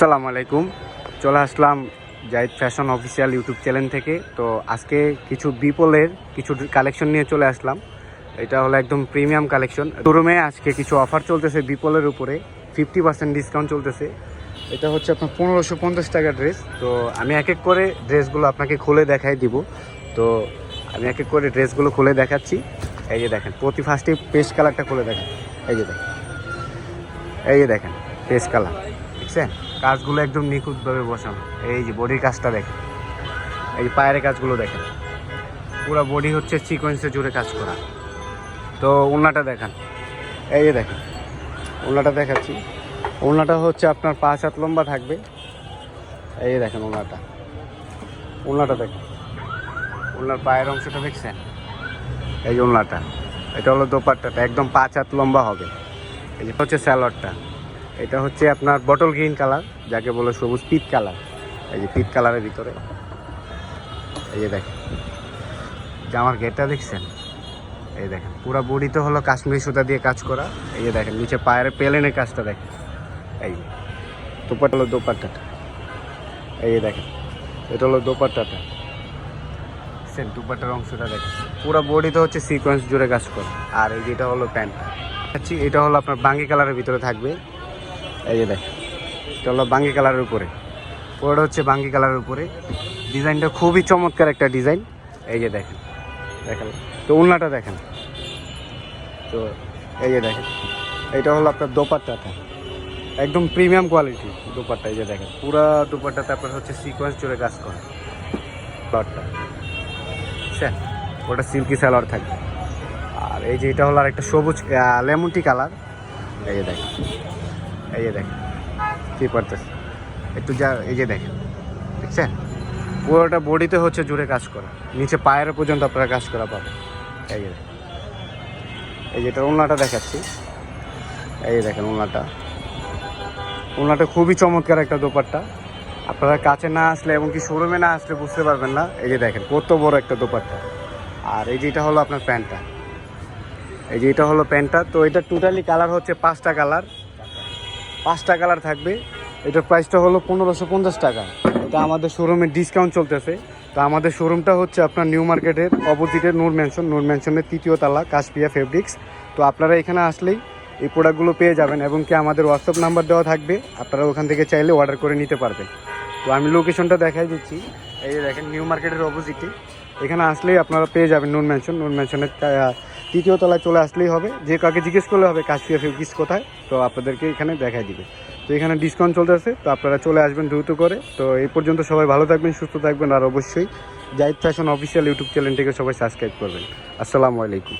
আসসালামু আলাইকুম। চলে আসলাম Jahid fashion official YouTube channel থেকে। তো আজকে কিছু বিপলের কিছু কালেকশন নিয়ে চলে আসলাম। এটা হলো একদম প্রিমিয়াম কালেকশন। শোরুমে আজকে কিছু অফার চলতেছে বিপলের উপরে, 50% ডিসকাউন্ট চলতেছে। এটা হচ্ছে আপনার 1550 টাকা ড্রেস। তো আমি এক এক করে ড্রেসগুলো আপনাকে খুলে দেখাই দিব। তো আমি এক এক করে ড্রেসগুলো খুলে দেখাচ্ছি। এই যে দেখেন, প্রতি ফার্স্টে পেস্ট কালারটা খুলে দেখেন। এই যে দেখেন, এই যে দেখেন পেস্ট কালার, দেখছেন? কাজগুলো একদম নিখুঁতভাবে বসানো। এই যে বডির কাজটা দেখেন, এই যে পায়ের কাজগুলো দেখেন, পুরো বডি হচ্ছে সিকোয়েন্সে জুড়ে কাজ করা। তো ওড়নাটা দেখান, এই যে দেখেন ওড়নাটা দেখাচ্ছি। ওড়নাটা হচ্ছে আপনার 5 হাত লম্বা থাকবে। এই যে দেখেন ওড়নাটা দেখেন, ওড়নার পায়ের অংশটা দেখছেন? এই যে ওড়নাটা, এটা হলো দোপাট্টাটা, একদম 5 হাত লম্বা হবে। এই যে হচ্ছে স্যালোয়ারটা, এটা হচ্ছে আপনার বটল গ্রিন কালার, যাকে বলে সবুজ পিট কালার। এই যে পিট কালারের ভিতরে, এই যে দেখেন জামার গেটটা দেখছেন? এই দেখেন পুরো বডিতে হলো কাশ্মীরি সুতা দিয়ে কাজ করা। এই যে দেখেন নিচে পায়ের পেলেনের কাজটা দেখেন। এই দোপাট্টা হলো দোপাট্টাটা, এই যে দেখেন এটা হলো দোপাট্টাটা, দেখছেন? দোপাট্টার অংশটা দেখেন, পুরো বডিতে হচ্ছে সিকোয়েন্স জুড়ে কাজ করা। আর এই যেটা হলো প্যান্টটা, এটা হলো আপনার বাঙ্গি কালারের ভিতরে থাকবে। এই যে দেখেন এটা হলো বাঙ্গি কালারের উপরে, পুরোটা হচ্ছে বাঙ্গি কালারের উপরে। ডিজাইনটা খুবই চমৎকার একটা ডিজাইন। এই যে দেখেন তো ওড়নাটা দেখেন। তো এই যে দেখেন এইটা হলো আপনার দোপাট্টাটা, একদম প্রিমিয়াম কোয়ালিটি দোপাট্টা। এই যে দেখেন পুরা দোপাট্টাতে আপনার হচ্ছে সিকোয়েন্স জুড়ে কাজ করা। সালোয়ারটা স্যার, ওটা সিল্কি সালোয়ার থাকবে। আর এই যে এটা হলো আর একটা সবুজ লেমন টি কালার। এই যে দেখেন, এই যে দেখেন কি পারতেছে একটু যা, এই যে দেখেন, দেখছেন? পুরোটা বডিতে হচ্ছে জুড়ে কাজ করা, নিচে পায়ের পর্যন্ত আপনারা কাজ করা পাবেন। এই যে এই যেটা ওড়নাটা দেখাচ্ছি, এই যে দেখেন ওড়নাটা খুবই চমৎকার একটা দোপাট্টা। আপনারা কাছে না আসলে এবং কি শোরুমে না আসলে বুঝতে পারবেন না। এই যে দেখেন কত বড় একটা দোপাট্টা। আর এই যেটা হলো আপনার প্যান্টটা, এই যে এটা হলো প্যান্টটা। তো এটা টোটালি কালার হচ্ছে 5টা কালার থাকবে। এটার প্রাইসটা হলো 1550 টাকা। এটা আমাদের শোরুমে ডিসকাউন্ট চলতেছে। তো আমাদের শোরুমটা হচ্ছে আপনার নিউ মার্কেটের অপোজিটে নূর ম্যানশনের 3য় তলা, কাশপিয়া ফেব্রিক্স। তো আপনারা এখানে আসলেই এই প্রোডাক্টগুলো পেয়ে যাবেন এবং কি আমাদের হোয়াটসঅ্যাপ নাম্বার দেওয়া থাকবে, আপনারা ওখান থেকে চাইলে অর্ডার করে নিতে পারবেন। তো আমি লোকেশনটা দেখাই দিচ্ছি। এই যে দেখেন নিউ মার্কেটের অপোজিটে, এখানে আসলেই আপনারা পেয়ে যাবেন নূর ম্যানশনের 3য় তলায় চলে আসলেই হবে। যে কাকে জিজ্ঞেস করলে হবে কাশপিয়া ফেব্রিক্স কোথায়, তো আপনাদেরকে এখানে দেখাই দিবে। তো এখানে ডিসকাউন্ট চলতেছে, তো আপনারা চলে আসবেন দ্রুত করে। তো এই পর্যন্ত সবাই ভালো থাকবেন, সুস্থ থাকবেন। আর অবশ্যই জাহিদ ফ্যাশন অফিসিয়াল ইউটিউব চ্যানেলটিকে সবাই সাবস্ক্রাইব করবেন। আসসালামু আলাইকুম।